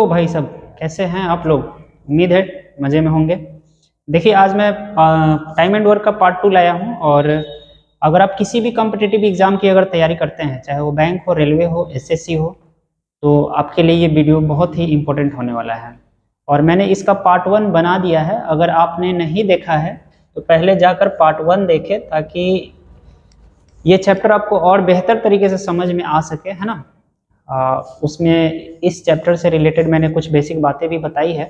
तो भाई सब कैसे हैं आप लोग? उम्मीद है मज़े में होंगे। देखिए आज मैं टाइम एंड वर्क का पार्ट 2 लाया हूं। और अगर आप किसी भी कॉम्पिटिटिव एग्जाम की अगर तैयारी करते हैं, चाहे वो बैंक हो, रेलवे हो, एसएससी हो, तो आपके लिए ये वीडियो बहुत ही इम्पोर्टेंट होने वाला है। और मैंने इसका पार्ट 1 बना दिया है। अगर आपने नहीं देखा है तो पहले जाकर पार्ट 1 देखें, ताकि ये चैप्टर आपको और बेहतर तरीके से समझ में आ सके, है ना। उसमें इस चैप्टर से रिलेटेड मैंने कुछ बेसिक बातें भी बताई है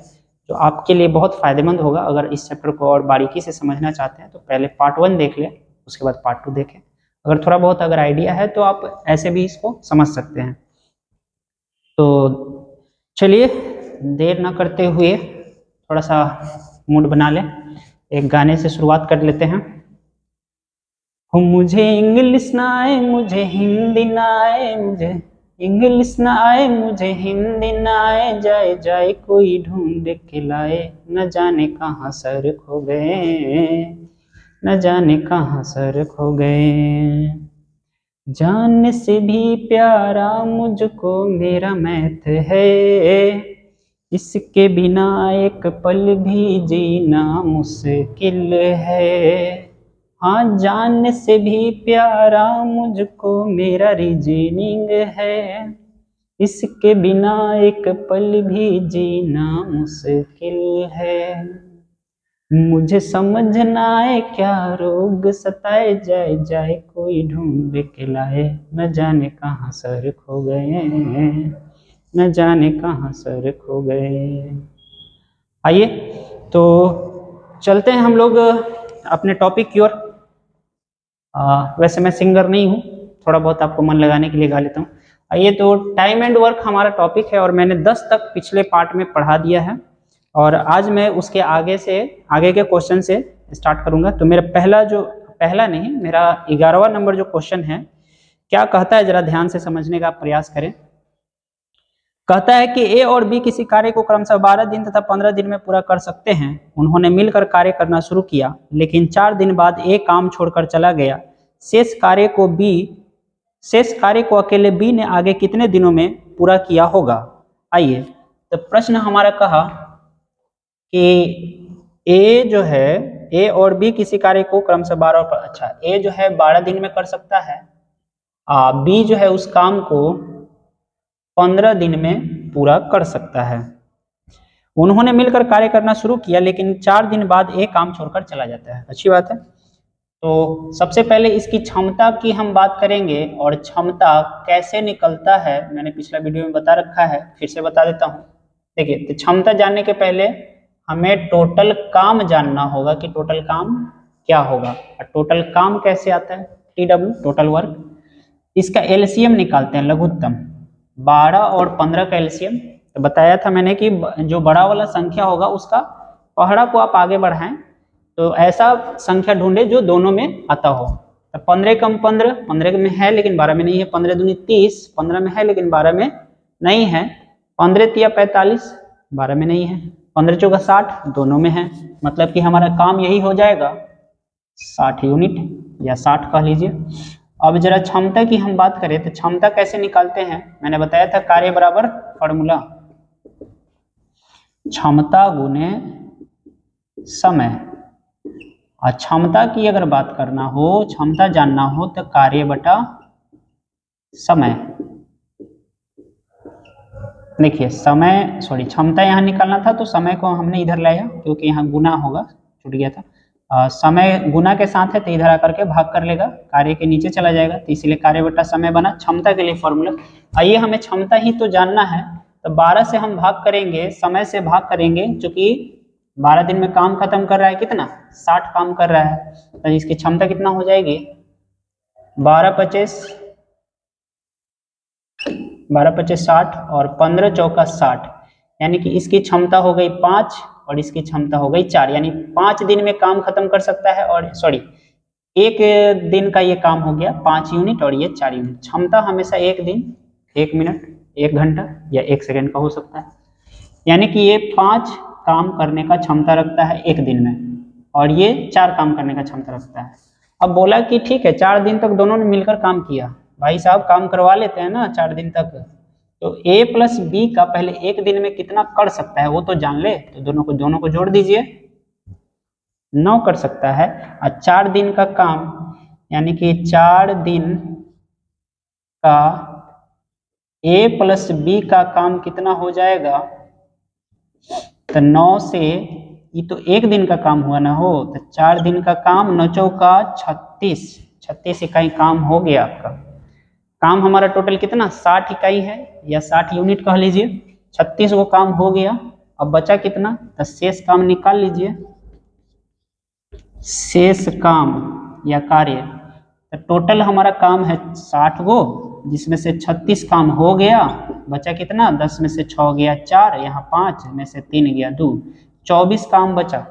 जो आपके लिए बहुत फ़ायदेमंद होगा। अगर इस चैप्टर को और बारीकी से समझना चाहते हैं तो पहले पार्ट 1 देख लें, उसके बाद पार्ट 2 देखें। अगर थोड़ा बहुत अगर आइडिया है तो आप ऐसे भी इसको समझ सकते हैं। तो चलिए देर ना करते हुए थोड़ा सा मूड बना लें, एक गाने से शुरुआत कर लेते हैं। हो मुझे इंग्लिश ना आए, मुझे हिंदी ना आए, मुझे इंग्लिश ना आए, मुझे हिंदी ना आए, जाए जाए कोई ढूंढ के लाए, न जाने कहाँ सर खो गए, न जाने कहाँ सर खो गए। जान से भी प्यारा मुझको मेरा मैथ है, इसके बिना एक पल भी जीना मुश्किल है। हाँ, जान से भी प्यारा मुझको मेरा रीजनिंग है, इसके बिना एक पल भी जीना मुश्किल है। मुझे समझ ना आए क्या रोग सताए, जाए जाए कोई ढूंढ के लाए, न जाने कहाँ सर खो गए, न जाने कहाँ सर खो गए। आइए तो चलते हैं हम लोग अपने टॉपिक की ओर। वैसे मैं सिंगर नहीं हूँ, थोड़ा बहुत आपको मन लगाने के लिए गा लेता हूँ। आइए तो टाइम एंड वर्क हमारा टॉपिक है और मैंने 10 तक पिछले पार्ट में पढ़ा दिया है और आज मैं उसके आगे के क्वेश्चन से स्टार्ट करूंगा। तो मेरा मेरा 11वां नंबर जो क्वेश्चन है, क्या कहता है जरा ध्यान से समझने का प्रयास करें। कहता है कि ए और बी किसी कार्य को क्रमशः 12 दिन तथा 15 दिन में पूरा कर सकते हैं। उन्होंने मिलकर कार्य करना शुरू किया, लेकिन 4 दिन बाद ए काम छोड़कर चला गया। शेष कार्य को अकेले बी ने आगे कितने दिनों में पूरा किया होगा। आइए तो प्रश्न हमारा कहा कि ए और बी किसी कार्य को क्रमशः 12 ए जो है 12 दिन में कर सकता है, बी जो है उस काम को 15 दिन में पूरा कर सकता है। उन्होंने मिलकर कार्य करना शुरू किया, लेकिन 4 दिन बाद एक काम छोड़कर चला जाता है। अच्छी बात है। तो सबसे पहले इसकी क्षमता की हम बात करेंगे और क्षमता कैसे निकलता है मैंने पिछला वीडियो में बता रखा है, फिर से बता देता हूँ। देखिए तो क्षमता जानने के पहले हमें टोटल काम जानना होगा कि टोटल काम क्या होगा। और टोटल काम कैसे आता है, TW टोटल वर्क। इसका एलसीएम निकालते हैं, लघुत्तम 12 और 15 का एलसीएम। तो बताया था मैंने कि जो बड़ा वाला संख्या होगा उसका पहाड़ा को आप आगे बढ़ाएं, तो ऐसा संख्या ढूंढे जो दोनों में आता हो। तो 15 कम 15 में है लेकिन 12 में नहीं है। 15 दूनी 30, 15 में है लेकिन 12 में नहीं है। 15 तिया 45, 12 में नहीं है। 15 चौका 60, दोनों में है। मतलब कि हमारा काम यही हो जाएगा 60 यूनिट या 60 कह लीजिए। अब जरा क्षमता की हम बात करें तो क्षमता कैसे निकालते हैं, मैंने बताया था कार्य बराबर फॉर्मूला क्षमता गुने समय। और क्षमता की अगर बात करना हो, क्षमता जानना हो तो कार्य बटा समय। देखिए क्षमता यहाँ निकालना था तो समय को हमने इधर लाया क्योंकि यहाँ गुना होगा, छूट गया था। समय गुना के साथ है तो इधर आकर के भाग कर लेगा, कार्य के नीचे चला जाएगा, तो इसलिए कार्य बटा समय बना क्षमता के लिए फॉर्मूला। आइए हमें क्षमता ही तो जानना है, तो 12 से हम भाग करेंगे, समय से भाग करेंगे, क्योंकि 12 दिन में काम खत्म कर रहा है, कितना 60 काम कर रहा है, तो इसकी क्षमता कितना हो जाएगी 12 पच्चीस 60 और 15 चौका 60, यानी कि इसकी क्षमता हो गई 5 और इसकी क्षमता हो गई 4, यानी 5 दिन में काम खत्म कर सकता है। और एक दिन का ये काम हो गया 5 यूनिट और ये 4 यूनिट। क्षमता हमेशा एक दिन, 1 मिनट, 1 घंटा या 1 सेकंड का हो सकता है, यानी कि ये 5 काम करने का क्षमता रखता है एक दिन में और ये 4 काम करने का क्षमता रखता है। अब बोला कि ठीक है 4 दिन तक दोनों ने मिलकर काम किया, भाई साहब काम करवा लेते हैं ना 4 दिन तक, तो a प्लस बी का पहले एक दिन में कितना कर सकता है वो तो जान ले, तो दोनों को जोड़ दीजिए, 9 कर सकता है। और 4 दिन का काम यानी कि 4 दिन का a प्लस बी का काम कितना हो जाएगा, तो 9 से, ये तो एक दिन का काम हुआ ना हो, तो 4 दिन का काम 9 चौका 36 इकाई काम हो गया आपका। काम हमारा टोटल कितना 60 इकाई है या 60 यूनिट कह लीजिए, 36 वो काम हो गया। अब बचा कितना, तो शेष काम निकाल लीजिए, शेष काम या कार्य। तो टोटल हमारा काम है 60 गो, जिसमें से 36 काम हो गया, बचा कितना 10 में से 6 गया 4, यहाँ 5 में से 3 गया 2, 24 काम बचा।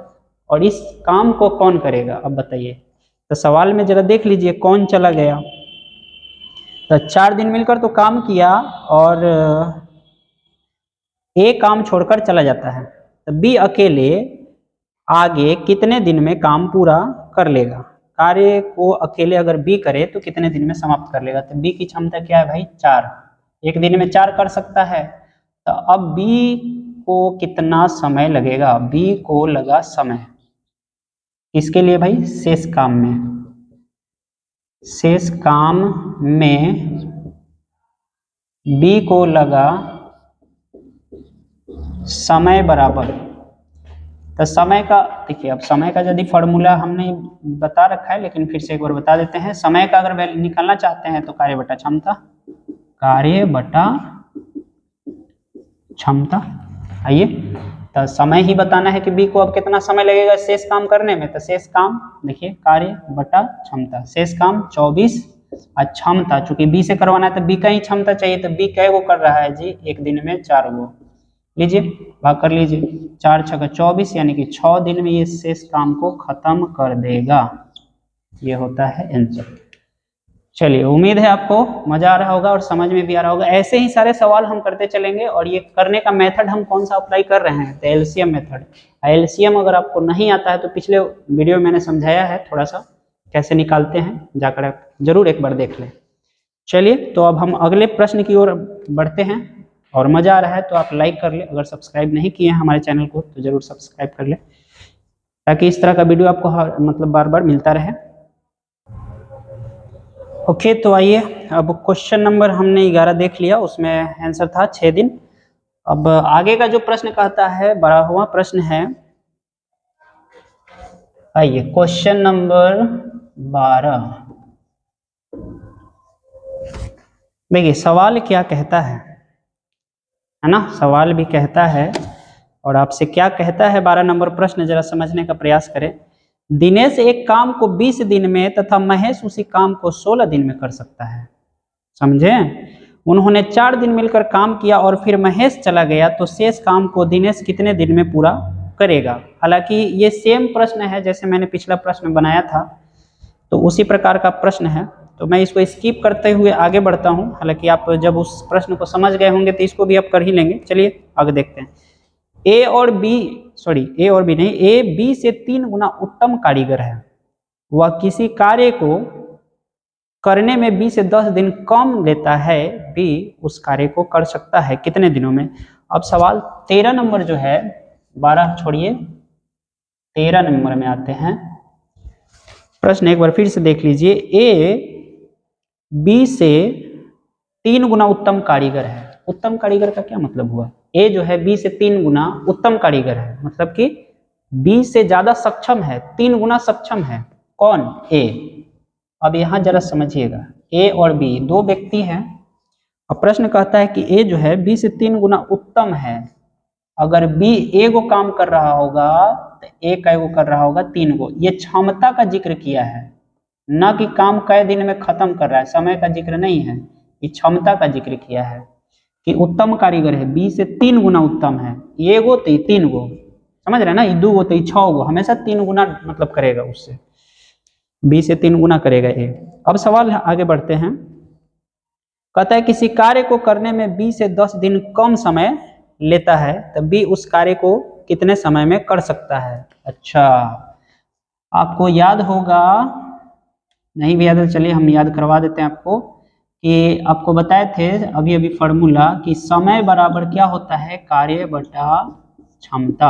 और इस काम को कौन करेगा अब बताइए, तो सवाल में जरा देख लीजिए कौन चला गया। तो 4 दिन मिलकर तो काम किया और ए काम छोड़कर चला जाता है, तो बी अकेले आगे कितने दिन में काम पूरा कर लेगा। कार्य को अकेले अगर बी करे तो कितने दिन में समाप्त कर लेगा, तो बी की क्षमता क्या है भाई 4, एक दिन में 4 कर सकता है। तो अब बी को कितना समय लगेगा, बी को लगा समय इसके लिए भाई शेष काम में, शेष काम में बी को लगा समय बराबर, तो समय का देखिए, अब समय का यदि फॉर्मूला हमने बता रखा है लेकिन फिर से एक बार बता देते हैं। समय का अगर वैल्यू निकालना चाहते हैं तो कार्य बटा क्षमता, कार्य बटा क्षमता। आइए, तो समय ही बताना है कि बी को अब कितना समय लगेगा शेष काम करने में, तो शेष काम देखिए कार्य बटा क्षमता, शेष काम 24 और क्षमता चूंकि बी से करवाना है तो बी का ही क्षमता चाहिए, तो बी कै गो कर रहा है जी, एक दिन में 4 गो, लीजिए भाग कर लीजिए, 4 छक्का 24 यानी कि 6 दिन में ये शेष काम को खत्म कर देगा। ये होता है आंसर। चलिए, उम्मीद है आपको मजा आ रहा होगा और समझ में भी आ रहा होगा। ऐसे ही सारे सवाल हम करते चलेंगे और ये करने का मेथड हम कौन सा अप्लाई कर रहे हैं, तो एलसीएम मेथड। एलसीएम अगर आपको नहीं आता है तो पिछले वीडियो में मैंने समझाया है थोड़ा सा कैसे निकालते हैं, जाकर जरूर एक बार देख लें। चलिए, तो अब हम अगले प्रश्न की ओर बढ़ते हैं और मजा आ रहा है तो आप लाइक कर ले, अगर सब्सक्राइब नहीं किए हैं हमारे चैनल को तो जरूर सब्सक्राइब कर ले, ताकि इस तरह का वीडियो आपको मतलब बार बार मिलता रहे। ओके, तो आइए, अब क्वेश्चन नंबर हमने 11 देख लिया, उसमें आंसर था 6 दिन। अब आगे का जो प्रश्न कहता है 12वां प्रश्न है, आइए क्वेश्चन नंबर 12। देखिए सवाल क्या कहता है ना, सवाल भी कहता है और आपसे क्या कहता है 12 नंबर प्रश्न जरा समझने का प्रयास करें। दिनेश एक काम को 20 दिन में तथा महेश उसी काम को 16 दिन में कर सकता है, समझे। उन्होंने 4 दिन मिलकर काम किया और फिर महेश चला गया, तो शेष काम को दिनेश कितने दिन में पूरा करेगा। हालांकि ये सेम प्रश्न है जैसे मैंने पिछला प्रश्न बनाया था, तो उसी प्रकार का प्रश्न है, तो मैं इसको स्किप करते हुए आगे बढ़ता हूं। हालांकि आप जब उस प्रश्न को समझ गए होंगे तो इसको भी आप कर ही लेंगे। चलिए आगे देखते हैं। ए और बी नहीं, ए बी से 3 गुना उत्तम कारीगर है, वह किसी कार्य को करने में बी से 10 दिन कम लेता है, बी उस कार्य को कर सकता है कितने दिनों में। अब सवाल 13 नंबर जो है, 12 छोड़िए 13 नंबर में आते हैं। प्रश्न एक बार फिर से देख लीजिए। ए बी से 3 गुना उत्तम कारीगर है। उत्तम कारीगर का क्या मतलब हुआ, ए जो है बी से 3 गुना उत्तम कारीगर है, मतलब कि बी से ज्यादा सक्षम है, 3 गुना सक्षम है। कौन, ए। अब यहां जरा समझिएगा, ए और बी दो व्यक्ति हैं और प्रश्न कहता है कि ए जो है बी से 3 गुना उत्तम है। अगर बी ए को काम कर रहा होगा तो ए कै गो कर रहा होगा, 3 गो। ये क्षमता का जिक्र किया है, न कि काम कै दिन में खत्म कर रहा है, समय का जिक्र नहीं है, ये क्षमता का जिक्र किया है कि उत्तम कारीगर है, बी से 3 गुना उत्तम है। ये गो तो 3 गो, समझ रहे ना, 2 गो तो 6 गो, हमेशा 3 गुना मतलब करेगा, उससे बी से 3 गुना करेगा ए। अब सवाल आगे बढ़ते हैं। कहता है किसी कार्य को करने में बी से 10 दिन कम समय लेता है, तो बी उस कार्य को कितने समय में कर सकता है। अच्छा, आपको याद होगा, नहीं भी याद है चलिए हम याद करवा देते हैं आपको, कि आपको बताए थे अभी अभी फॉर्मूला कि समय बराबर क्या होता है, कार्य बटा क्षमता।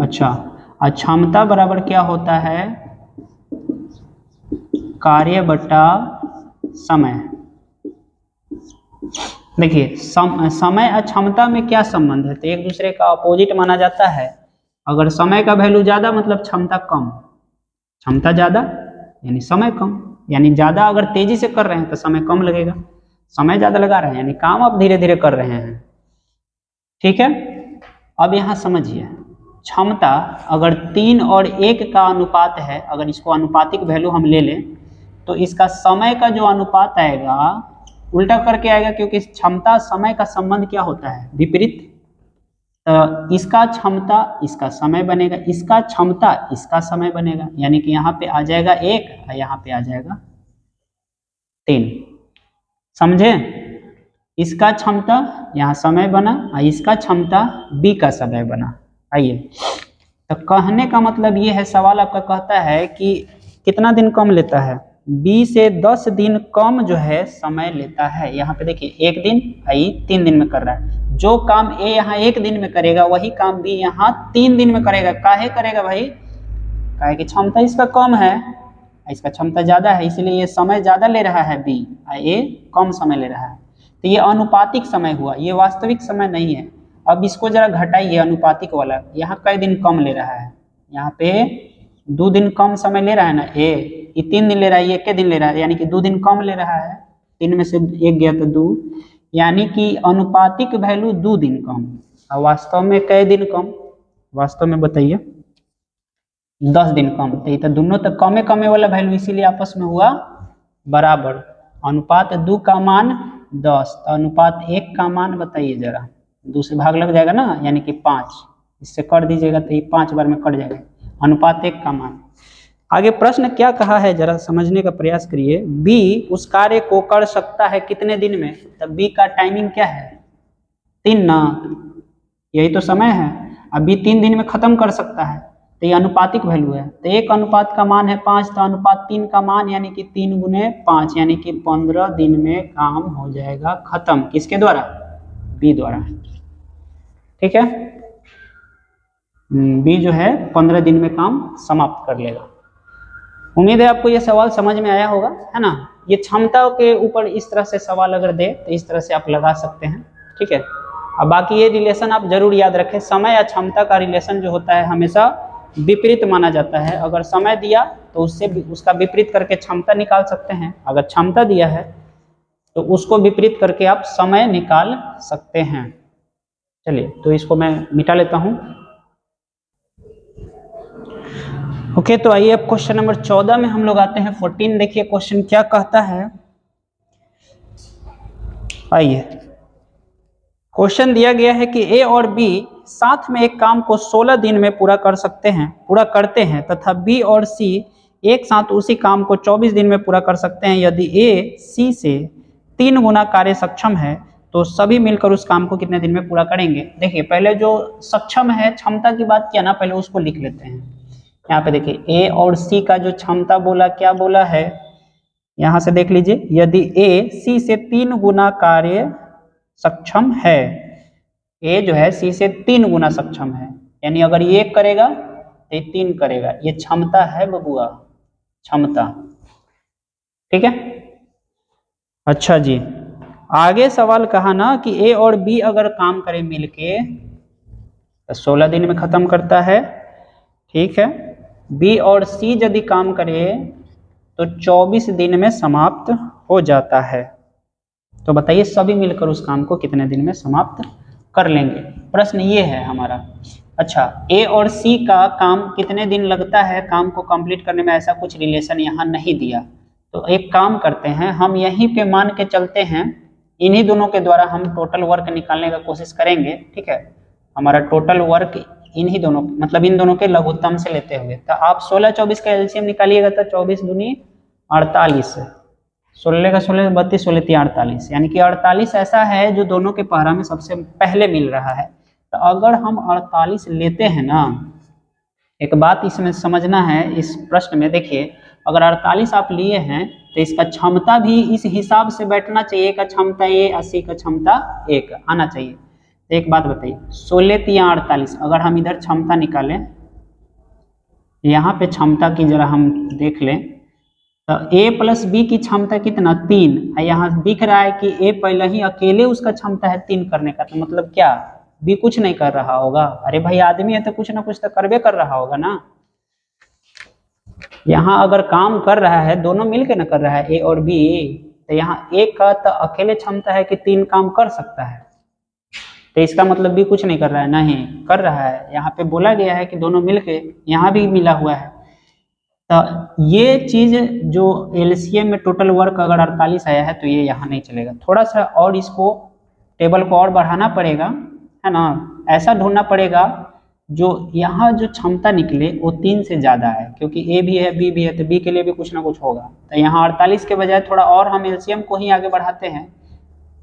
अच्छा, और क्षमता बराबर क्या होता है, कार्य बटा समय। देखिए समय और क्षमता में क्या संबंध है, तो एक दूसरे का अपोजिट माना जाता है। अगर समय का वैल्यू ज्यादा मतलब क्षमता कम, क्षमता ज्यादा यानी समय कम, यानी ज्यादा अगर तेजी से कर रहे हैं तो समय कम लगेगा, समय ज्यादा लगा रहे हैं यानी काम आप धीरे धीरे कर रहे हैं। ठीक है, अब यहाँ समझिए, क्षमता अगर 3 और 1 का अनुपात है, अगर इसको अनुपातिक वैल्यू हम ले लें तो इसका समय का जो अनुपात आएगा उल्टा करके आएगा, क्योंकि क्षमता समय का संबंध क्या होता है, विपरीत। तो इसका क्षमता इसका समय बनेगा, इसका क्षमता इसका समय बनेगा, यानी कि यहाँ पे आ जाएगा 1 और यहाँ पे आ जाएगा 3। समझे, इसका क्षमता यहाँ समय बना और इसका क्षमता b का समय बना। आइए, तो कहने का मतलब ये है, सवाल आपका कहता है कि कितना दिन कम लेता है, b से 10 दिन कम जो है समय लेता है। यहाँ पे देखिए 1 दिन आई 3 दिन में कर रहा है, जो काम a यहाँ 1 दिन में करेगा वही काम b यहाँ 3 दिन में करेगा। काहे करेगा भाई, काहे कि क्षमता इसका कम है, इसका क्षमता ज्यादा है, इसलिए ये समय ज्यादा ले रहा है b, ये कम समय ले रहा है। तो ये अनुपातिक समय हुआ, ये वास्तविक समय नहीं है। अब इसको जरा घटाइए, अनुपातिक वाला यहाँ कई दिन कम ले रहा है, यहाँ पे 2 दिन कम समय ले रहा है ना, ये 3 दिन ले रहा है, ये 1 दिन ले रहा है, यानी कि 2 दिन कम ले रहा है। 3 में से 1 गया तो 2, यानी कि अनुपातिक वैल्यू 2 दिन कम, और वास्तव में कई दिन कम, वास्तव में बताइए 10 दिन कम। तो ये तो दोनों तो कमे कमे वाला वैल्यू, इसीलिए आपस में हुआ बराबर। अनुपात 2 का मान 10, तो अनुपात 1 का मान बताइए जरा, 2 से भाग लग जाएगा ना, यानी कि 5, इससे कर दीजिएगा तो ये 5 बार में कट जाएगा। अनुपात 1 का मान। आगे प्रश्न क्या कहा है जरा समझने का प्रयास करिए। बी उस कार्य को कर सकता है कितने दिन में, तब बी का टाइमिंग क्या है, 3 ना, यही तो समय है। अभी 3 दिन में खत्म कर सकता है, तो ये अनुपातिक वैल्यू है। तो 1 अनुपात का मान है 5, तो अनुपात 3 का मान यानी कि 3 गुने 5, यानी कि 15 दिन में काम हो जाएगा खत्म। किसके द्वारा, बी द्वारा। ठीक है, बी जो है 15 दिन में काम समाप्त कर लेगा। उम्मीद है आपको ये सवाल समझ में आया होगा, है ना। ये क्षमता के ऊपर इस तरह से सवाल अगर दे तो इस तरह से आप लगा सकते हैं। ठीक है, अब बाकी ये रिलेशन आप जरूर याद रखें, समय या क्षमता का रिलेशन जो होता है हमेशा विपरीत माना जाता है। अगर समय दिया तो उससे उसका विपरीत करके क्षमता निकाल सकते हैं, अगर क्षमता दिया है तो उसको विपरीत करके आप समय निकाल सकते हैं। चलिए, तो इसको मैं मिटा लेता हूं। ओके, तो आइए अब क्वेश्चन नंबर 14 में हम लोग आते हैं। 14 देखिए क्वेश्चन क्या कहता है। आइए, क्वेश्चन दिया गया है कि ए और बी साथ में एक काम को 16 दिन में पूरा करते हैं तथा बी और सी एक साथ उसी काम को 24 दिन में पूरा कर सकते हैं। यदि ए सी से 3 गुना कार्य सक्षम है तो सभी मिलकर उस काम को कितने दिन में पूरा करेंगे। देखिए, पहले जो सक्षम है, क्षमता की बात किया ना, पहले उसको लिख लेते हैं। यहाँ पे देखिए ए और सी का जो क्षमता बोला, क्या बोला है, यहाँ से देख लीजिए, यदि ए सी से 3 गुना कार्य सक्षम है, ए जो है सी से 3 गुना सक्षम है, यानी अगर ये करेगा तो ये 3 करेगा, ये क्षमता है बबुआ, क्षमता। ठीक है, अच्छा जी, आगे सवाल कहा ना कि ए और बी अगर काम करें मिलके तो 16 दिन में खत्म करता है। ठीक है, बी और सी यदि काम करे तो 24 दिन में समाप्त हो जाता है। तो बताइए सभी मिलकर उस काम को कितने दिन में समाप्त कर लेंगे, प्रश्न ये है हमारा। अच्छा, ए और सी का काम कितने दिन लगता है काम को कंप्लीट करने में, ऐसा कुछ रिलेशन यहाँ नहीं दिया। तो एक काम करते हैं, हम यहीं पे मान के चलते हैं, इन्हीं दोनों के द्वारा हम टोटल वर्क निकालने का कोशिश करेंगे। ठीक है, हमारा टोटल वर्क इन्हीं दोनों, मतलब इन दोनों के लघुत्तम से लेते हुए। तो आप 16-24 का एलसीएम निकालिएगा तो 24 दूनी 48, 16 का 16 32, 16 3 48, यानी कि 48 ऐसा है जो दोनों के पहरा में सबसे पहले मिल रहा है। तो अगर हम 48 लेते हैं ना, एक बात इसमें समझना है इस प्रश्न में, देखिए अगर 48 आप लिए हैं तो इसका क्षमता भी इस हिसाब से बैठना चाहिए, का क्षमता ए 80 का क्षमता 1 आना चाहिए। तो एक बात बताइए 16 3 48, अगर हम इधर क्षमता निकालें, यहाँ पे क्षमता की जरा हम देख लें, तो a प्लस बी की क्षमता कितना 3, यहाँ दिख रहा है कि a पहले ही अकेले उसका क्षमता है 3 करने का, तो मतलब क्या b कुछ नहीं कर रहा होगा? अरे भाई आदमी है तो कुछ ना कुछ तो करबे कर रहा होगा ना। यहाँ अगर काम कर रहा है, दोनों मिलके ना कर रहा है a और b, तो यहाँ a का तो अकेले क्षमता है कि 3 काम कर सकता है, तो इसका मतलब भी कुछ नहीं कर रहा है, नहीं कर रहा है। यहाँ पे बोला गया है कि दोनों मिलके, यहाँ भी मिला हुआ है। तो ये चीज जो एलसीएम में टोटल वर्क अगर 48 आया है तो ये यहाँ नहीं चलेगा, थोड़ा सा और इसको टेबल को और बढ़ाना पड़ेगा, है ना। ऐसा ढूंढना पड़ेगा जो यहाँ जो क्षमता निकले वो 3 से ज़्यादा है, क्योंकि ए भी है बी भी है, तो बी के लिए भी कुछ ना कुछ होगा। तो यहाँ 48 के बजाय थोड़ा और हम एलसीएम को ही आगे बढ़ाते हैं।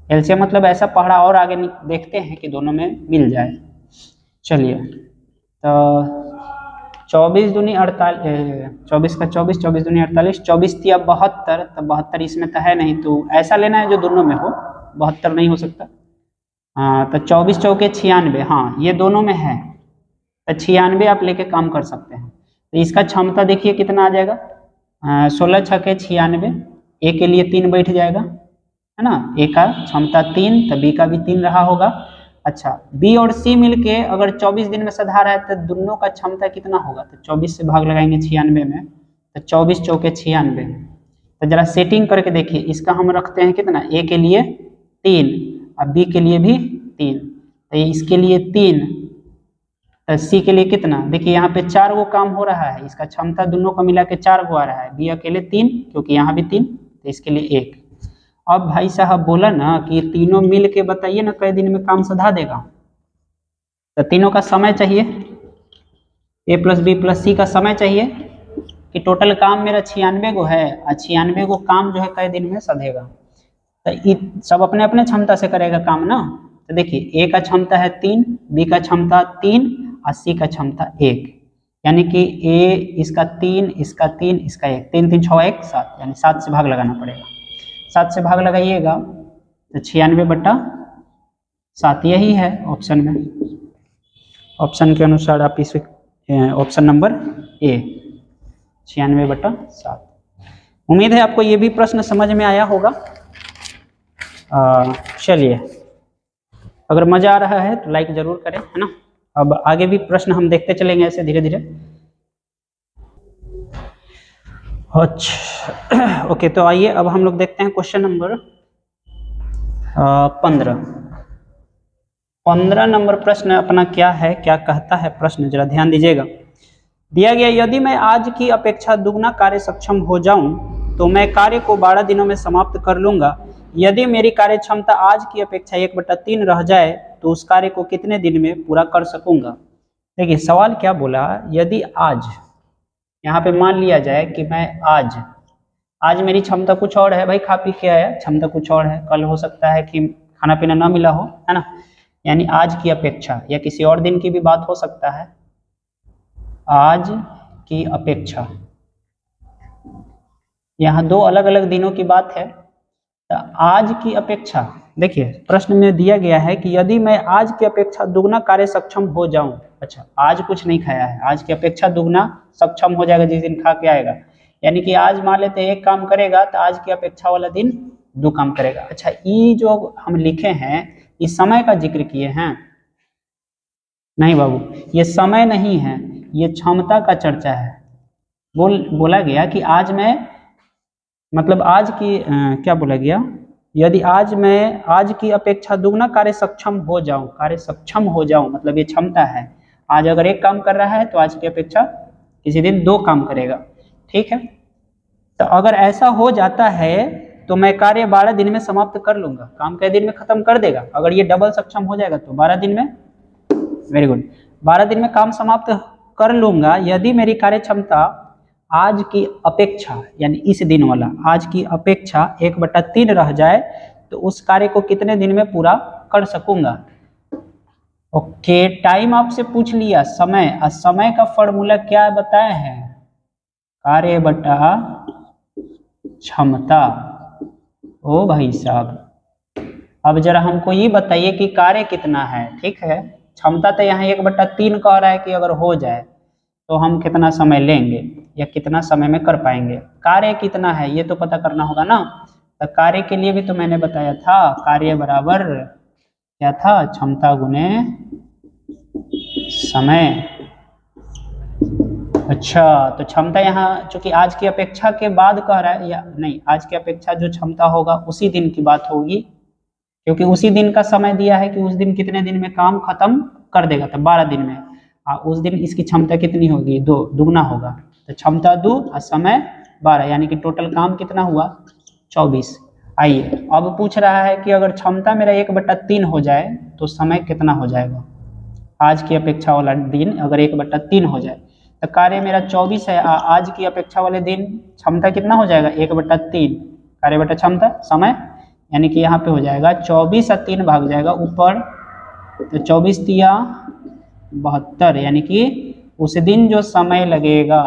एलसीएम मतलब ऐसा पढ़ा और आगे देखते हैं कि दोनों में मिल जाए। चलिए, तो 24 दूनी 48, 24 का 24, 24 दूनी 48, 24 तिया 72, तो 72 इसमें तो है नहीं, तो ऐसा लेना है जो दोनों में हो, 72 नहीं हो सकता। हाँ, तो 24 चौके 96, हाँ ये दोनों में है, तो 96 आप लेके काम कर सकते हैं। तो इसका क्षमता देखिए कितना आ जाएगा, 16 छके 96, ए के लिए 3 बैठ जाएगा, है ना। ए का क्षमता 3, तो बी का भी 3 रहा होगा। अच्छा, बी और सी मिलके अगर 24 दिन में सधा रहा है तो दोनों का क्षमता कितना होगा, तो 24 से भाग लगाएंगे 96 में, तो 24 चौके 96। तो जरा सेटिंग करके देखिए, इसका हम रखते हैं कितना, ए के लिए 3 और बी के लिए भी 3, तो इसके लिए 3, तो सी के लिए कितना, देखिए यहाँ पे 4 गो काम हो रहा है, इसका क्षमता दोनों का मिला के 4 गो आ रहा है, बी अकेले 3 क्योंकि यहाँ भी 3, तो इसके लिए 1। अब भाई साहब बोला ना कि ये तीनों मिल के बताइए ना कई दिन में काम सधा देगा, तो तीनों का समय चाहिए, ए प्लस बी प्लस सी का समय चाहिए कि टोटल काम मेरा 96 गो है, और 96 गो काम जो है कई दिन में सधेगा, तो सब अपने अपने क्षमता से करेगा काम ना। तो देखिए ए का क्षमता है 3, बी का क्षमता 3 और सी का क्षमता 1, यानी कि ए इसका 3, इसका 3, इसका 1, 3 3 6 1 7, यानी 7 से भाग लगाना पड़ेगा। 7 से भाग लगाइएगा तो 96/7 यही है ऑप्शन में, ऑप्शन के अनुसार आप इस ऑप्शन नंबर ए 96/7। उम्मीद है आपको ये भी प्रश्न समझ में आया होगा। चलिए, अगर मजा आ रहा है तो लाइक जरूर करें, है ना। अब आगे भी प्रश्न हम देखते चलेंगे ऐसे धीरे धीरे। अच्छा ओके, तो आइए अब हम लोग देखते हैं क्वेश्चन नंबर 15 नंबर प्रश्न अपना क्या है, क्या कहता है प्रश्न, जरा ध्यान दीजिएगा। दिया गया, यदि मैं आज की अपेक्षा दुगना कार्य सक्षम हो जाऊं तो मैं कार्य को 12 दिनों में समाप्त कर लूंगा। यदि मेरी कार्य क्षमता आज की अपेक्षा 1/3 रह जाए तो उस कार्य को कितने दिन में पूरा कर सकूंगा। देखिए सवाल क्या बोला, यदि आज, यहाँ पे मान लिया जाए कि मैं आज मेरी क्षमता कुछ और है, भाई खा पी के आया, क्षमता कुछ और है, कल हो सकता है कि खाना पीना ना मिला हो, है ना, यानी आज की अपेक्षा, या किसी और दिन की भी बात हो सकता है, आज की अपेक्षा, यहाँ 2 अलग अलग दिनों की बात है। तो आज की अपेक्षा, देखिए प्रश्न में दिया गया है कि यदि मैं आज की अपेक्षा दुगना कार्य सक्षम हो जाऊं, अच्छा आज कुछ नहीं खाया है, आज की अपेक्षा दुगना सक्षम हो जाएगा जिस दिन खा के आएगा, यानी कि आज मान लेते हैं 1 काम करेगा तो आज की अपेक्षा वाला दिन 2 काम करेगा। अच्छा, ये जो हम लिखे हैं इस समय का जिक्र किए हैं, नहीं बाबू ये समय नहीं है, ये क्षमता का चर्चा है। बोला गया कि आज मैं, मतलब आज की क्या बोला गया, यदि आज मैं आज की अपेक्षा दुगना कार्य सक्षम हो जाऊं, कार्य सक्षम हो जाऊं मतलब ये क्षमता है, आज अगर 1 काम कर रहा है तो आज की अपेक्षा किसी दिन 2 काम करेगा, ठीक है। तो अगर ऐसा हो जाता है तो मैं कार्य 12 दिन में समाप्त कर लूंगा, काम कै दिन में खत्म कर देगा, अगर ये डबल सक्षम हो जाएगा तो 12 दिन में, वेरी गुड, 12 दिन में काम समाप्त कर लूंगा। यदि मेरी कार्य क्षमता आज की अपेक्षा, यानी इस दिन वाला आज की अपेक्षा 1/3 रह जाए तो उस कार्य को कितने दिन में पूरा कर सकूंगा। ओके, टाइम आपसे पूछ लिया, समय, और समय का फॉर्मूला क्या बताए हैं, कार्य बटा क्षमता। ओ भाई साहब, अब जरा हमको ये बताइए कि कार्य कितना है। ठीक है, क्षमता तो यहाँ 1/3 कह रहा है कि अगर हो जाए तो हम कितना समय लेंगे या कितना समय में कर पाएंगे। कार्य कितना है ये तो पता करना होगा ना। तो कार्य के लिए भी तो मैंने बताया था, कार्य बराबर क्या था, क्षमता गुने समय। अच्छा, तो क्षमता यहाँ चूंकि आज की अपेक्षा के बाद कह रहा है, या नहीं, आज की अपेक्षा जो क्षमता होगा उसी दिन की बात होगी, क्योंकि उसी दिन का समय दिया है कि उस दिन कितने दिन में काम खत्म कर देगा, तो 12 दिन में। उस दिन इसकी क्षमता कितनी होगी, दुगना होगा। तो क्षमता 2 और समय 12, यानी कि टोटल काम कितना हुआ, 24। आइए अब पूछ रहा है कि अगर क्षमता मेरा 1/3 हो जाए तो समय कितना हो जाएगा। आज की अपेक्षा वाला दिन अगर 1/3 हो जाए तो कार्य मेरा 24 है, आज की अपेक्षा वाले दिन क्षमता कितना हो जाएगा, 1/3 कार्य बटा क्षमता समय, यानी कि यहाँ पे हो जाएगा 24 और 3 भाग जाएगा ऊपर, तो 24 तिया 72, यानी कि उस दिन जो समय लगेगा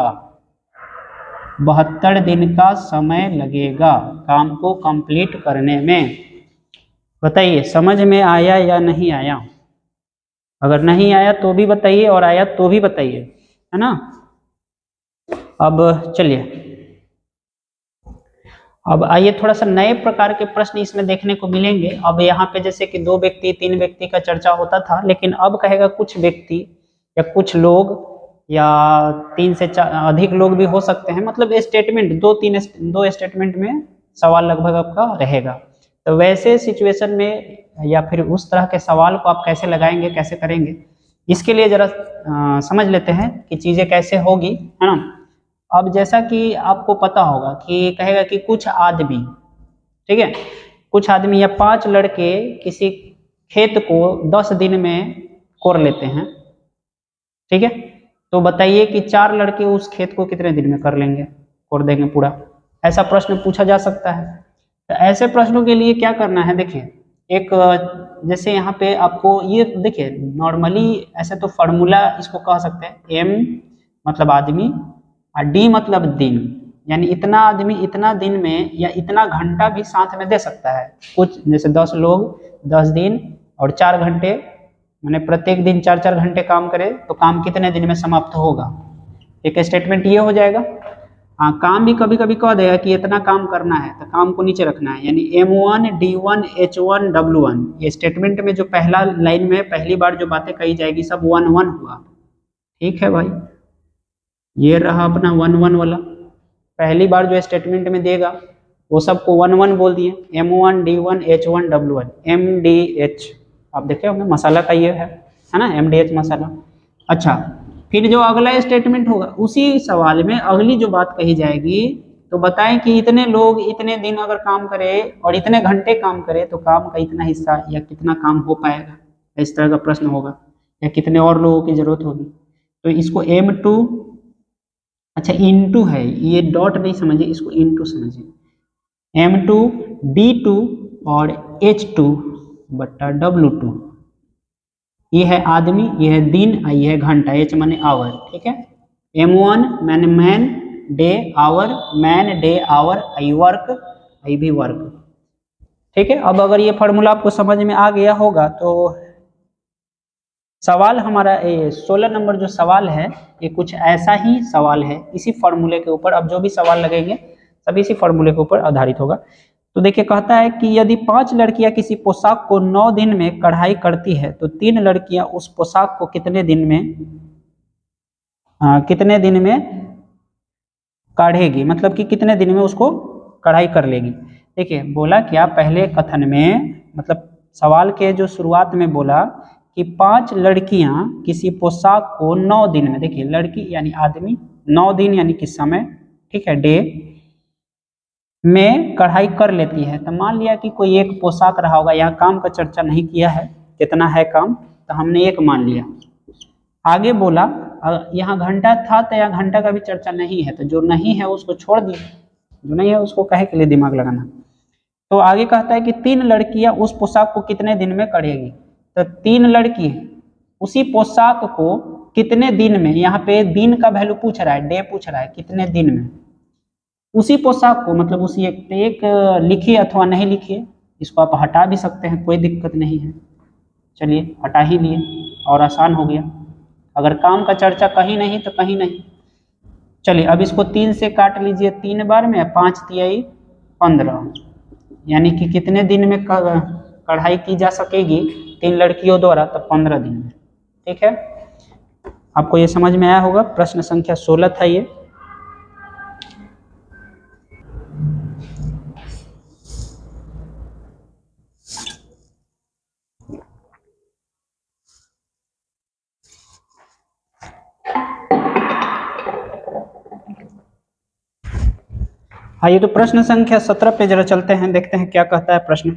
72 दिन का समय लगेगा काम को कंप्लीट करने में। बताइए समझ में आया या नहीं आया। अगर नहीं आया तो भी बताइए और आया तो भी बताइए, है ना। अब चलिए, अब आइए थोड़ा सा नए प्रकार के प्रश्न इसमें देखने को मिलेंगे। अब यहाँ पे जैसे कि 2 व्यक्ति 3 व्यक्ति का चर्चा होता था, लेकिन अब कहेगा कुछ व्यक्ति या कुछ लोग या 3 से अधिक लोग भी हो सकते हैं। मतलब स्टेटमेंट 2 स्टेटमेंट में सवाल लगभग आपका रहेगा। तो वैसे सिचुएशन में या फिर उस तरह के सवाल को आप कैसे लगाएंगे, कैसे करेंगे, इसके लिए जरा समझ लेते हैं कि चीजें कैसे होगी, है ना। अब जैसा कि आपको पता होगा कि कहेगा कि कुछ आदमी, ठीक है, कुछ आदमी या 5 लड़के किसी खेत को 10 दिन में कोर लेते हैं। ठीक है, तो बताइए कि 4 लड़के उस खेत को कितने दिन में कर लेंगे, कोर देंगे पूरा। ऐसा प्रश्न पूछा जा सकता है। तो ऐसे प्रश्नों के लिए क्या करना है, देखिए एक जैसे यहाँ पे आपको ये देखिए, नॉर्मली ऐसे तो फॉर्मूला इसको कह सकते हैं, एम मतलब आदमी और डी मतलब दिन, यानी इतना आदमी इतना दिन में या इतना घंटा भी साथ में दे सकता है। कुछ जैसे 10 लोग 10 दिन और 4 घंटे, मैंने प्रत्येक दिन 4-4 घंटे काम करे तो काम कितने दिन में समाप्त होगा। एक स्टेटमेंट ये हो जाएगा। हाँ, काम भी कभी कभी कह देगा कि इतना काम करना है तो काम को नीचे रखना है, यानी M1 D1 H1 W1। ये स्टेटमेंट में जो पहला लाइन में पहली बार जो बातें कही जाएगी सब 1-1 हुआ। ठीक है भाई, ये रहा अपना 1-1 वाला। पहली बार जो स्टेटमेंट में देगा वो सबको 1-1 बोल दिए, M1 D1 H1 W1 MDH। आप देखे होंगे मसाला का ये है ना, MDH मसाला। अच्छा, फिर जो अगला स्टेटमेंट होगा उसी सवाल में अगली जो बात कही जाएगी, तो बताएं कि इतने लोग इतने दिन अगर काम करे और इतने घंटे काम करे तो काम का इतना हिस्सा या कितना काम हो पाएगा, इस तरह का प्रश्न होगा, या कितने और लोगों की जरूरत होगी। तो इसको M2, अच्छा इनटू है, ये डॉट नहीं समझिए, इसको इनटू समझिए। M2 D2 और H2 बट्टा W2। ये है आदमी, ये है दिन, ये है घंटा, H माने आवर। ठीक है, M1 मैंने man, day hour, man day hour, I work, I भी वर्क। ठीक है, अब अगर ये फॉर्मूला आपको समझ में आ गया होगा तो सवाल हमारा 16 नंबर जो सवाल है ये कुछ ऐसा ही सवाल है, इसी फॉर्मूले के ऊपर। अब जो भी सवाल लगेंगे सभी इसी फॉर्मूले के ऊपर आधारित होगा। तो देखिए कहता है कि यदि 5 लड़कियां किसी पोशाक को 9 दिन में कढ़ाई करती है तो 3 लड़कियां उस पोशाक को कितने दिन में काढ़ेगी, मतलब कि कितने दिन में उसको कढ़ाई कर लेगी। देखिए बोला क्या, पहले कथन में मतलब सवाल के जो शुरुआत में बोला कि 5 लड़कियां किसी पोशाक को 9 दिन में, देखिए लड़की यानी आदमी, 9 दिन यानी कि समय, ठीक है, डे में कढ़ाई कर लेती है। तो मान लिया कि कोई एक पोशाक रहा होगा, यहाँ काम का चर्चा नहीं किया है कितना है काम, तो हमने एक मान लिया। आगे बोला यहाँ घंटा था तो यहाँ घंटा का भी चर्चा नहीं है, तो जो नहीं है उसको छोड़ दिए, जो नहीं है उसको काहे के लिए दिमाग लगाना। तो आगे कहता है कि 3 लड़कियां उस पोशाक को कितने दिन में करेगी। तो 3 लड़की उसी पोशाक को कितने दिन में, यहाँ पे दिन का वैल्यू पूछ रहा है, डे पूछ रहा है, कितने दिन में। उसी पोशाक को, मतलब उसी एक लिखिए अथवा नहीं लिखिए, इसको आप हटा भी सकते हैं, कोई दिक्कत नहीं है। चलिए हटा ही लिए और आसान हो गया। अगर काम का चर्चा कहीं नहीं तो कहीं नहीं। चलिए अब इसको 3 से काट लीजिए 3 बार में, 5 तिहाई 15, यानी कि कितने दिन में कढ़ाई की जा सकेगी 3 लड़कियों द्वारा, तो 15 दिन में। ठीक है, आपको ये समझ में आया होगा। प्रश्न संख्या 16 था ये। आइए तो प्रश्न संख्या 17 पे जरा चलते हैं, देखते हैं क्या कहता है प्रश्न।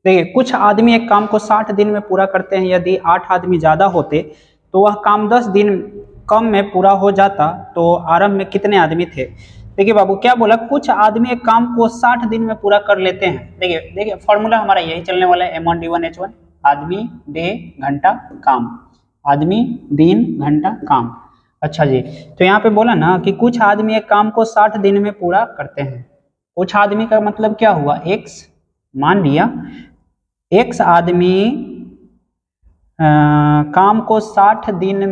देखिए, कुछ आदमी एक काम को 60 दिन में पूरा करते हैं। यदि 8 आदमी ज्यादा होते तो वह काम 10 दिन कम में पूरा हो जाता, तो आरंभ में कितने आदमी थे? देखिए बाबू, क्या बोला, कुछ आदमी एक काम को 60 दिन में पूरा कर लेते हैं। देखिए देखिए, फॉर्मूला हमारा यही चलने वाला है, M1 D1 H1, आदमी डे घंटा काम, आदमी दिन घंटा काम। अच्छा जी, तो यहाँ पे बोला ना कि कुछ आदमी एक काम को 60 दिन में पूरा करते हैं। कुछ आदमी का मतलब क्या हुआ, एक्स। मान लिया एक्स आदमी काम को 60 दिन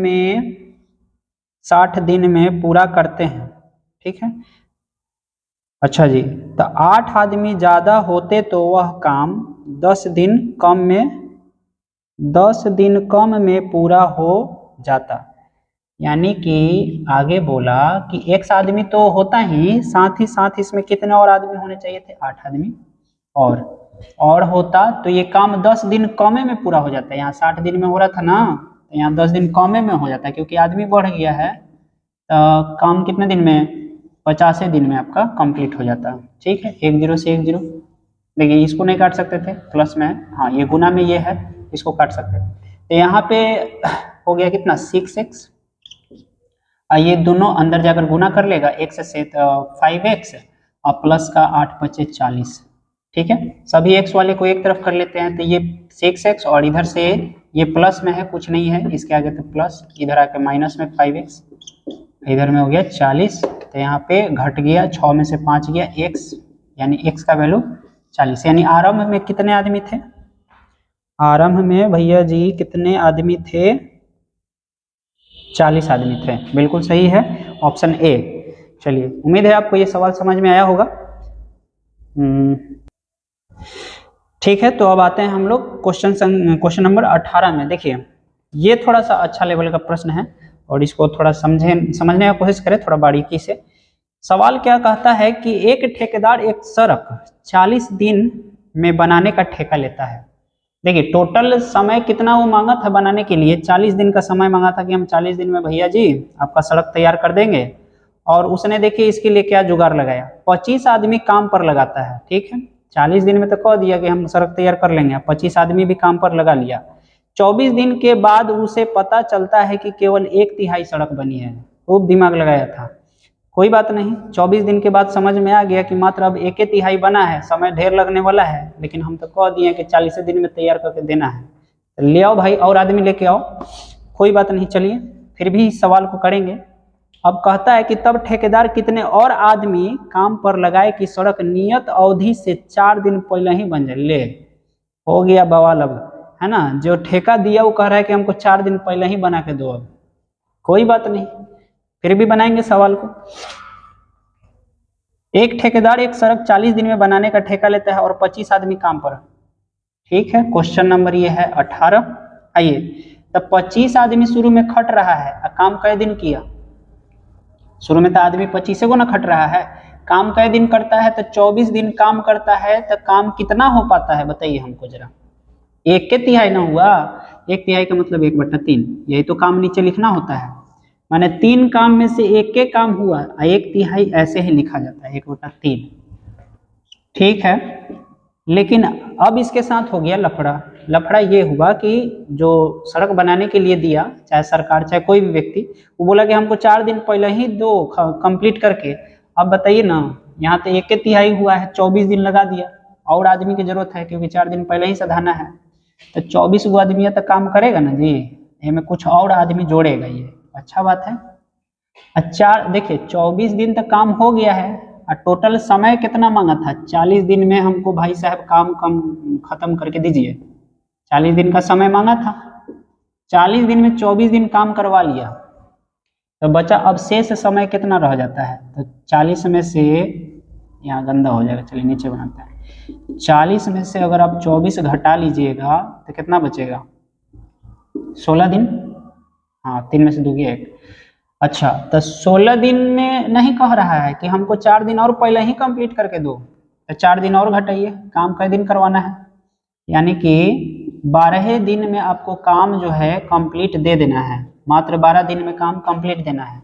में पूरा करते हैं। ठीक है, अच्छा जी, तो 8 आदमी ज्यादा होते तो वह काम 10 दिन कम में पूरा हो जाता। यानी कि आगे बोला कि एक्स आदमी तो होता ही, साथ इसमें कितने और आदमी होने चाहिए थे, 8 आदमी और होता तो ये काम 10 दिन कमे में पूरा हो जाता है। यहाँ 60 दिन में हो रहा था ना, तो यहाँ 10 दिन कमे में हो जाता है, क्योंकि आदमी बढ़ गया है। तो काम कितने दिन में, 50 दिन में आपका कंप्लीट हो जाता है। ठीक है, 1 0 से 1 0। देखिए इसको नहीं काट सकते थे, प्लस में, हाँ ये गुना में ये है, इसको काट सकते थे। तो यहाँ पे हो गया कितना, 6x। ये दोनों अंदर जाकर गुना कर लेगा, x से 5x और प्लस का 8 बचे 40। ठीक है, सभी x वाले को एक तरफ कर लेते हैं, तो ये 6x और इधर से ये प्लस में है, कुछ नहीं है, इसके आगे तो प्लस, इधर आके माइनस में 5x, इधर में हो गया 40। तो यहाँ पे घट गया, 6 में से 5 गया x, यानी x का वैल्यू 40। यानी आरंभ में कितने आदमी थे, आरंभ में भैया जी कितने आदमी थे, 40 आदमी थे। बिल्कुल सही है, ऑप्शन ए। चलिए, उम्मीद है आपको ये सवाल समझ में आया होगा। ठीक है, तो अब आते हैं हम लोग क्वेश्चन नंबर 18 में। देखिए ये थोड़ा सा अच्छा लेवल का प्रश्न है, और इसको थोड़ा समझने का कोशिश करें थोड़ा बारीकी से। सवाल क्या कहता है कि एक ठेकेदार एक सड़क 40 दिन में बनाने का ठेका लेता है। देखिए टोटल समय कितना वो मांगा था बनाने के लिए, 40 दिन का समय मांगा था कि हम 40 दिन में भैया जी आपका सड़क तैयार कर देंगे। और उसने देखिए इसके लिए क्या जुगाड़ लगाया, 25 आदमी काम पर लगाता है। ठीक है, 40 दिन में तो कह दिया कि हम सड़क तैयार कर लेंगे, 25 आदमी भी काम पर लगा लिया। 24 दिन के बाद उसे पता चलता है कि केवल 1/3 सड़क बनी है। खूब दिमाग लगाया था, कोई बात नहीं, 24 दिन के बाद समझ में आ गया कि मात्र अब 1/3 बना है, समय ढेर लगने वाला है, लेकिन हम तो कह दिए कि 40 दिन में तैयार करके देना है। तो ले आओ भाई, और आदमी लेके आओ, कोई बात नहीं। चलिए फिर भी इस सवाल को करेंगे। अब कहता है कि तब ठेकेदार कितने और आदमी काम पर लगाए कि सड़क नियत अवधि से 4 दिन पहले ही बन जाए। ले, हो गया बवाल अब, है ना। जो ठेका दिया वो कह रहा है कि हमको 4 दिन पहले ही बना के दो। अब कोई बात नहीं, फिर भी बनाएंगे सवाल को। एक ठेकेदार एक सड़क 40 दिन में बनाने का ठेका लेता है और 25 आदमी काम पर। ठीक है, क्वेश्चन नंबर ये है 18। आइए, तब 25 आदमी शुरू में खट रहा है, काम कई दिन किया, शुरू में तो आदमी 25 को ना खट रहा है, काम कई दिन करता है, तो 24 दिन काम करता है, तो काम कितना हो पाता है बताइए हमको जरा। 1/3 ना हुआ, 1/3 का मतलब 1/3, यही तो काम नीचे लिखना होता है। माने 3 काम में से 1 के काम हुआ, 1/3 ऐसे ही लिखा जाता है, 1/3। ठीक है, लेकिन अब इसके साथ हो गया लफड़ा। लफड़ा ये हुआ कि जो सड़क बनाने के लिए दिया, चाहे सरकार चाहे कोई भी व्यक्ति, वो बोला कि हमको 4 दिन पहले ही दो कंप्लीट करके। अब बताइए ना, यहाँ तो 1/3 हुआ है, 24 दिन लगा दिया, और आदमी की जरूरत है क्योंकि 4 दिन पहले ही सधाना है। तो 24 गो आदमी तो काम करेगा ना जी, इसमें कुछ और आदमी जोड़ेगा, ये अच्छा बात है। अच्छा देखिए 24 दिन तक काम हो गया है, और टोटल समय कितना मांगा था, 40 दिन में हमको भाई साहब काम कम खत्म करके दीजिए। 40 दिन का समय मांगा था, 40 दिन में 24 दिन काम करवा लिया, तो बचा अब शेष समय कितना रह जाता है। तो 40 में से, यहाँ गंदा हो जाएगा, चलिए नीचे बनाते हैं। 40 में से अगर आप 24 घटा लीजिएगा तो कितना बचेगा, 16 दिन। हाँ, 3 में से 2 गया 1। अच्छा, तो 16 दिन में नहीं कह रहा है कि हमको 4 दिन और पहले ही कंप्लीट करके दो, तो 4 दिन और घटाइए। काम कै दिन करवाना है, यानी कि 12 दिन में आपको काम जो है कंप्लीट दे देना है, मात्र 12 दिन में काम कंप्लीट देना है।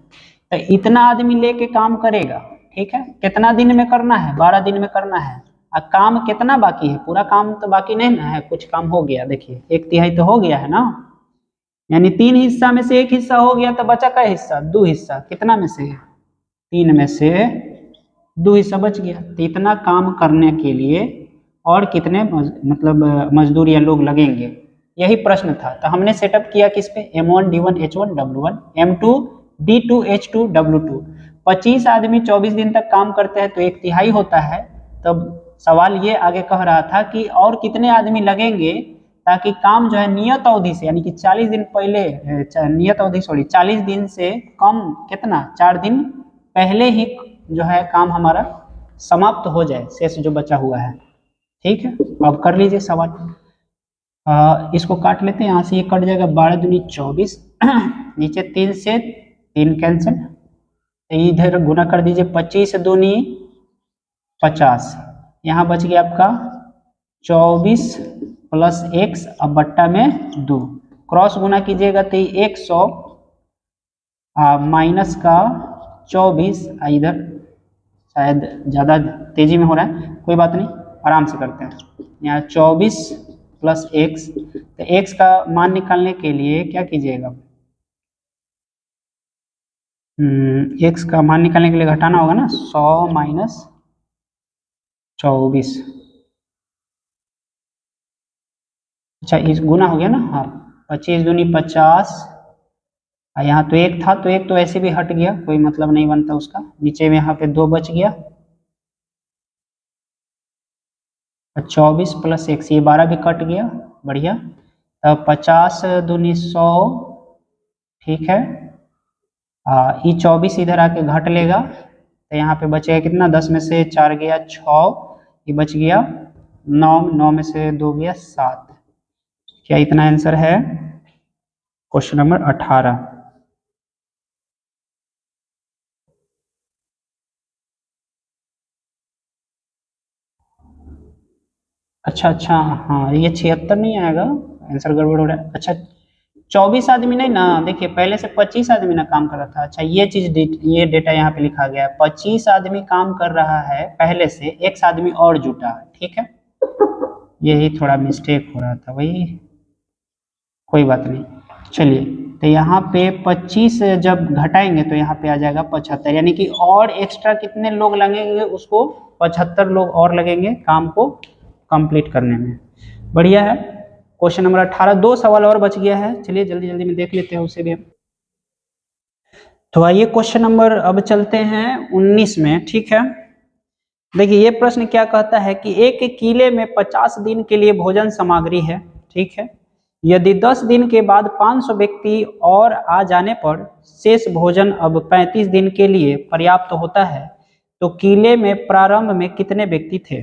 तो इतना आदमी लेके काम करेगा, ठीक है। कितना दिन में करना है, 12 दिन में करना है। और काम कितना बाकी है, पूरा काम तो बाकी नहीं ना है, कुछ काम हो गया, देखिए 1/3 तो हो गया है ना, यानी 3 हिस्सा में से 1 हिस्सा हो गया, तो बचा क्या हिस्सा, 2 हिस्सा। कितना में से, 3 में से 2 हिस्सा बच गया। तो इतना काम करने के लिए और कितने मतलब मजदूर या लोग लगेंगे, यही प्रश्न था। तो हमने सेटअप किया किस पे, M1 D1 H1 W1 M2 D2 H2 W2। 25 आदमी 24 दिन तक काम करते हैं तो 1/3 होता है। तब सवाल ये आगे कह रहा था कि और कितने आदमी लगेंगे ताकि काम जो है नियत अवधि से, यानी कि 40 दिन पहले, नियत अवधि 40 दिन से कम, कितना, 4 दिन पहले ही जो है काम हमारा समाप्त हो जाए, शेष जो बचा हुआ है। ठीक है, अब कर लीजिए सवाल। इसको काट लेते हैं, यहाँ से ये कट जाएगा, 12 दूनी 24 नीचे 3 से 3 कैंसिल, इधर गुना कर दीजिए, 25 दूनी 50, यहाँ बच गया आपका 24 प्लस x, अब बट्टा में 2, क्रॉस गुना कीजिएगा तो 100 माइनस का 24, इधर शायद ज़्यादा तेजी में हो रहा है, कोई बात नहीं, आराम से करते हैं। यहाँ 24 प्लस x, तो x का मान निकालने के लिए क्या कीजिएगा, x का मान निकालने के लिए घटाना होगा ना, 100 माइनस 24। अच्छा, इस गुना हो गया ना, हाँ, 25 दूनी 50, यहाँ तो 1 था तो 1 तो ऐसे भी हट गया, कोई मतलब नहीं बनता उसका, नीचे में यहाँ पे 2 बच गया, 24 प्लस 1, ये 12 भी कट गया, बढ़िया। तब 50 दूनी 100, ठीक है, ये 24 इधर आके घट लेगा, तो यहाँ पे बचेगा कितना, 10 में से 4 गया 6, ये बच गया 9, 9 में से 2 गया 7। क्या इतना आंसर है क्वेश्चन नंबर 18। अच्छा अच्छा, हाँ, ये 76 नहीं आएगा, आंसर गड़बड़ हो रहा है। अच्छा, 24 आदमी नहीं ना, देखिए पहले से 25 आदमी ना काम कर रहा था। अच्छा, ये चीज, ये डेटा यहाँ पे लिखा गया है, 25 आदमी काम कर रहा है पहले से, एक आदमी और जुटा, ठीक है, यही थोड़ा मिस्टेक हो रहा था, वही, कोई बात नहीं। चलिए, तो यहाँ पे 25 जब घटाएंगे तो यहाँ पे आ जाएगा 75, यानी कि और एक्स्ट्रा कितने लोग लगेंगे, उसको 75 लोग और लगेंगे काम को कंप्लीट करने में। बढ़िया है। क्वेश्चन नंबर 18, 2 सवाल और बच गया है, चलिए जल्दी जल्दी में देख लेते हैं उसे भी। तो आइए क्वेश्चन नंबर अब चलते हैं 19 में, ठीक है। देखिए ये प्रश्न क्या कहता है कि एक किले में 50 दिन के लिए भोजन सामग्री है, ठीक है। यदि 10 दिन के बाद 500 व्यक्ति और आ जाने पर शेष भोजन अब 35 दिन के लिए पर्याप्त होता है, तो किले में प्रारंभ में कितने व्यक्ति थे।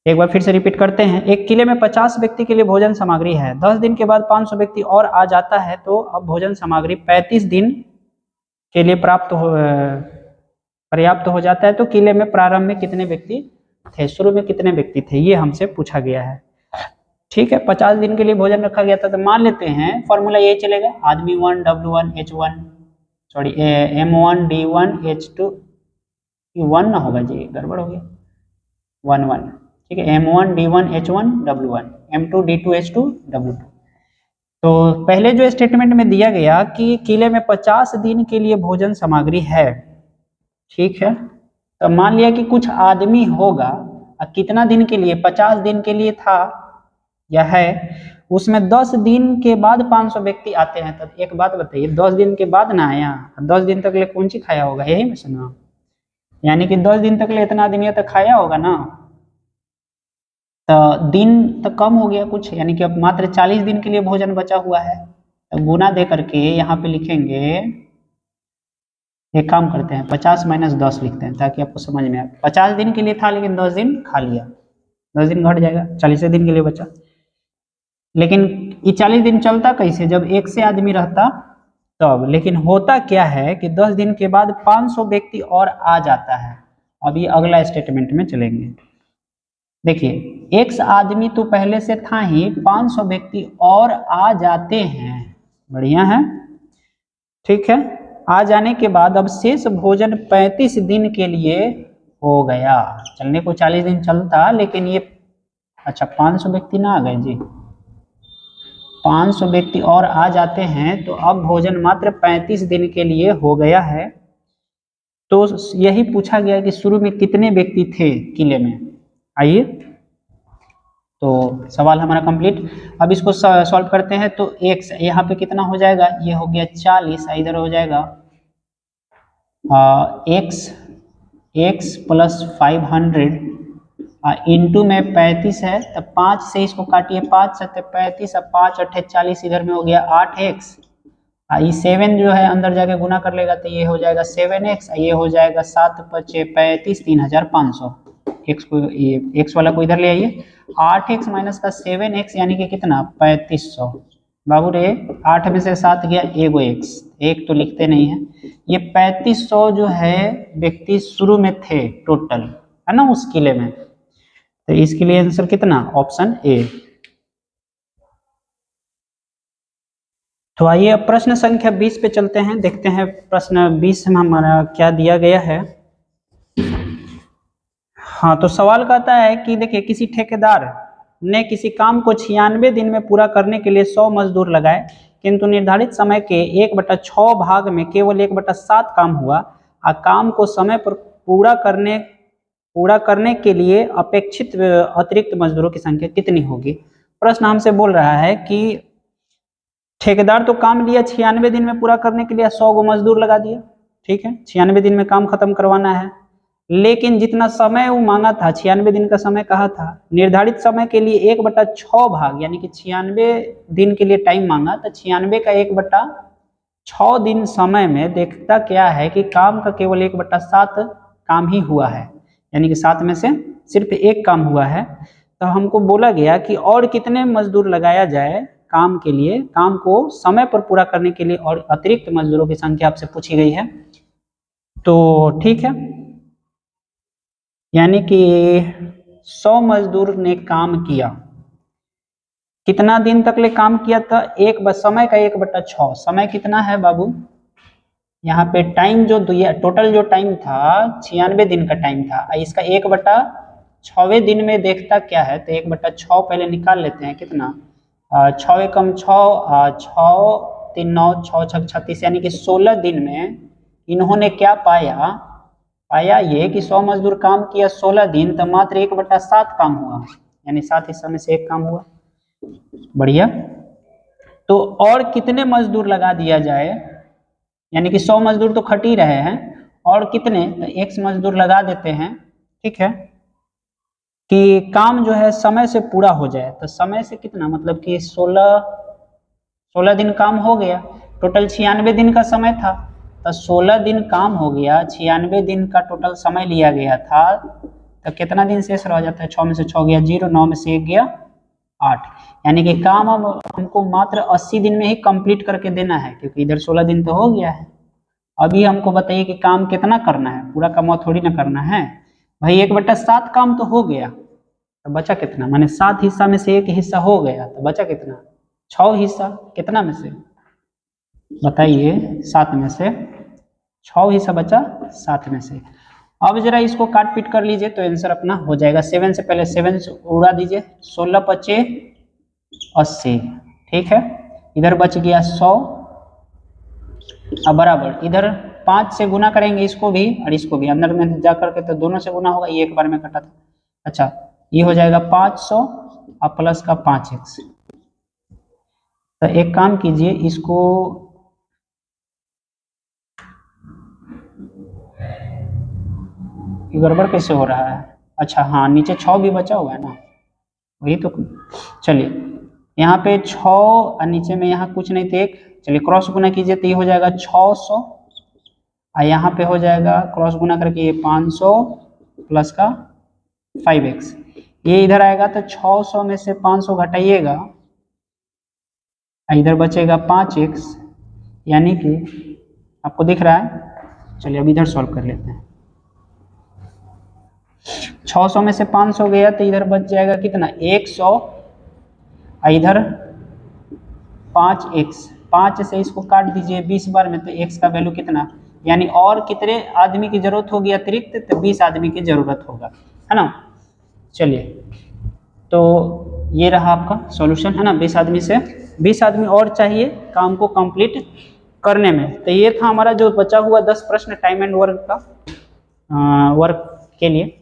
एक बार फिर से रिपीट करते हैं, एक किले में 50 व्यक्ति के लिए भोजन सामग्री है, 10 दिन के बाद 500 व्यक्ति और आ जाता है, तो अब भोजन सामग्री 35 दिन के लिए पर्याप्त हो जाता है, तो किले में प्रारंभ में कितने व्यक्ति थे, शुरू में कितने व्यक्ति थे, ये हमसे पूछा गया है। ठीक है, 50 दिन के लिए भोजन रखा गया था, तो मान लेते हैं फॉर्मूला ये चलेगा, आदमी 1 W1 H1, sorry M1 D1 H2, 1 ना होगा जी, गड़बड़ हो गया, 1 1, ठीक है, M1 D1 H1 W1 M2 D2 H2 W2। तो पहले जो स्टेटमेंट में दिया गया कि किले में 50 दिन के लिए भोजन सामग्री है, ठीक है, तो मान लिया कि कुछ आदमी होगा, कितना दिन के लिए, 50 दिन के लिए था या है, उसमें 10 दिन के बाद 500 व्यक्ति आते हैं। तो एक बात बताइए, 10 दिन के बाद ना आया, 10 दिन तक ले कौन सी खाया होगा, यही में सुना, यानी कि 10 दिन तक ले इतना आदमी तक खाया होगा ना, तो दिन तो कम हो गया कुछ, यानी कि अब मात्र 40 दिन के लिए भोजन बचा हुआ है। तो गुना दे करके यहाँ पे लिखेंगे, एक काम करते हैं 50 माइनस 10 लिखते हैं ताकि आपको समझ में आए। 50 दिन के लिए था लेकिन 10 दिन खा लिया, 10 दिन घट जाएगा, 40 दिन के लिए बचा। लेकिन ये 40 दिन चलता कैसे, जब एक से आदमी रहता तब। लेकिन होता क्या है कि 10 दिन के बाद 500 व्यक्ति और आ जाता है। अभी अगला स्टेटमेंट में चलेंगे। देखिए एक आदमी तो पहले से था ही, 500 व्यक्ति और आ जाते हैं, बढ़िया है, ठीक है। आ जाने के बाद अब शेष भोजन 35 दिन के लिए हो गया। चलने को 40 दिन चलता, लेकिन ये अच्छा 500 व्यक्ति ना आ गए जी, 500 व्यक्ति और आ जाते हैं, तो अब भोजन मात्र 35 दिन के लिए हो गया है। तो यही पूछा गया कि शुरू में कितने व्यक्ति थे किले में। आइए, तो सवाल हमारा कंप्लीट। अब इसको सॉल्व करते हैं। तो x यहाँ पे कितना हो जाएगा, ये हो गया 40, इधर हो जाएगा x प्लस 500 इंटू में 35 है, तो 5 से इसको काटिए, 5 7 35, अब 5 8 40, इधर में हो गया 8x, ये 7 जो है अंदर जाके गुना कर लेगा तो ये हो जाएगा 7x, ये हो जाएगा 7 5 35, 3500। x को, ये x वाला को इधर ले आइए, 8x माइनस का 7x यानी कि कितना 3500। बाबू रे 8 में से 7 गया, एगो x, एक तो लिखते नहीं है। ये 3500 जो है व्यक्ति शुरू में थे टोटल, है ना, उस किले में। तो इसके लिए आंसर कितना, ऑप्शन ए। तो आइए अब प्रश्न संख्या 20 पे चलते हैं, देखते हैं प्रश्न 20 में हमारा क्या दिया गया है। हाँ, तो सवाल कहता है कि देखिए किसी ठेकेदार ने किसी काम को 96 दिन में पूरा करने के लिए 100 मजदूर लगाए, किंतु निर्धारित समय के 1/6 भाग में केवल 1/7 काम हुआ। काम को समय पर पूरा करने के लिए अपेक्षित अतिरिक्त मजदूरों की संख्या कितनी होगी। प्रश्न हमसे बोल रहा है कि ठेकेदार तो काम लिया 96 दिन में पूरा करने के लिए, 100 गो मजदूर लगा दिया, ठीक है, 96 दिन में काम खत्म करवाना है। लेकिन जितना समय वो मांगा था, 96 दिन का समय कहा था, निर्धारित समय के लिए 1/6 भाग, यानी कि 96 दिन के लिए टाइम मांगा, तो 96 का 1/6 दिन समय में देखता क्या है कि काम का केवल 1/7 काम ही हुआ है, यानी कि 7 में से सिर्फ एक काम हुआ है। तो हमको बोला गया कि और कितने मजदूर लगाया जाए काम के लिए, काम को समय पर पूरा करने के लिए, और अतिरिक्त मजदूरों की संख्या आपसे पूछी गई है। तो ठीक है, यानी कि 100 मजदूर ने काम किया, कितना दिन तक ले काम किया था, समय का 1/6, समय कितना है बाबू, यहाँ पे टाइम जो दिया, टोटल जो टाइम था 96 दिन का टाइम था, इसका 1/6वें दिन में देखता क्या है, तो 1/6 पहले निकाल लेते हैं, कितना 6 एकम 6, 6 3 9, 6 6 36, यानी कि 16 दिन में इन्होंने क्या पाया, पाया ये कि 100 मजदूर काम किया 16 दिन, तो मात्र 1/7 काम हुआ, यानी 7 हिस्सा में से एक काम हुआ, बढ़िया। तो और कितने मजदूर लगा दिया जाए, यानी कि 100 मजदूर तो खट ही रहे हैं, और कितने, तो x मजदूर लगा देते हैं, ठीक है, कि काम जो है समय से पूरा हो जाए। तो समय से कितना, मतलब कि 16 दिन काम हो गया, टोटल 96 दिन का समय था, तो 16 दिन काम हो गया, 96 दिन का टोटल समय लिया गया था, तो कितना दिन शेष रह जाता है, 6 में से 6 गया 0, 9 में से 1 गया 8, यानी कि काम हमको मात्र 80 दिन में ही कंप्लीट करके देना है, क्योंकि इधर 16 दिन तो हो गया है। अभी हमको बताइए कि काम कितना करना है, पूरा काम थोड़ी ना करना है भाई, 1/7 काम तो हो गया, तो बचा कितना, माने 7 हिस्सा में से एक हिस्सा हो गया, तो बचा कितना 6 हिस्सा, कितना में से बताइए, 7 में से 6 हिस्सा बचा, 7 में से। अब जरा इसको काट पीट कर लीजिए तो आंसर अपना हो जाएगा। 7 से पहले 7 से उड़ा दीजिए, 16 पचे 80, ठीक है, इधर बच गया 100, अब बराबर इधर 5 से गुना करेंगे इसको भी और इसको भी, अंदर में जा करके तो दोनों से गुना होगा, ये एक बार में कटा था। अच्छा, ये हो जाएगा 500 और प्लस का 5x। तो एक काम कीजिए, इसको ये गड़बड़ कैसे हो रहा है? अच्छा हाँ, नीचे 6 भी बचा हुआ है ना, वही तो। चलिए यहाँ पे 6 और नीचे में यहाँ कुछ नहीं थे 1, चलिए क्रॉस गुना कीजिए तो ये हो जाएगा 600, और यहाँ पे हो जाएगा क्रॉस गुना करके ये 500 प्लस का 5x, ये इधर आएगा तो 600 में से 500 घटाइएगा, इधर बचेगा 5x, यानी कि आपको दिख रहा है। चलिए अब इधर सॉल्व कर लेते हैं। 600 में से 500 गया तो इधर बच जाएगा कितना 100, इधर 5x, 5 से इसको काट दीजिए 20 बार में तो x का वैल्यू कितना, यानी और कितने आदमी की जरूरत होगी अतिरिक्त, तो 20 आदमी की जरूरत होगा, है ना। चलिए तो ये रहा आपका सॉल्यूशन, है ना। 20 आदमी से 20 आदमी और चाहिए काम को कंप्लीट करने में। तो ये था हमारा जो बचा हुआ 10 प्रश्न टाइम एंड वर्क का वर्क के लिए।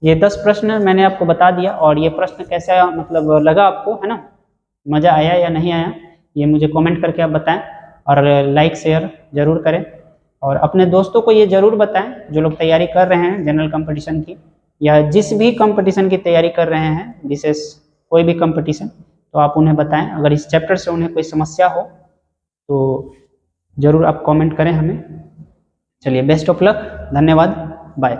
ये 10 प्रश्न मैंने आपको बता दिया, और ये प्रश्न कैसा मतलब लगा आपको, है ना, मज़ा आया या नहीं आया, ये मुझे कमेंट करके आप बताएं, और लाइक शेयर जरूर करें, और अपने दोस्तों को ये जरूर बताएं जो लोग तैयारी कर रहे हैं जनरल कंपटीशन की, या जिस भी कंपटीशन की तैयारी कर रहे हैं, विशेष कोई भी कंपटीशन, तो आप उन्हें बताएं। अगर इस चैप्टर से उन्हें कोई समस्या हो तो ज़रूर आप कमेंट करें हमें। चलिए बेस्ट ऑफ लक, धन्यवाद, बाय।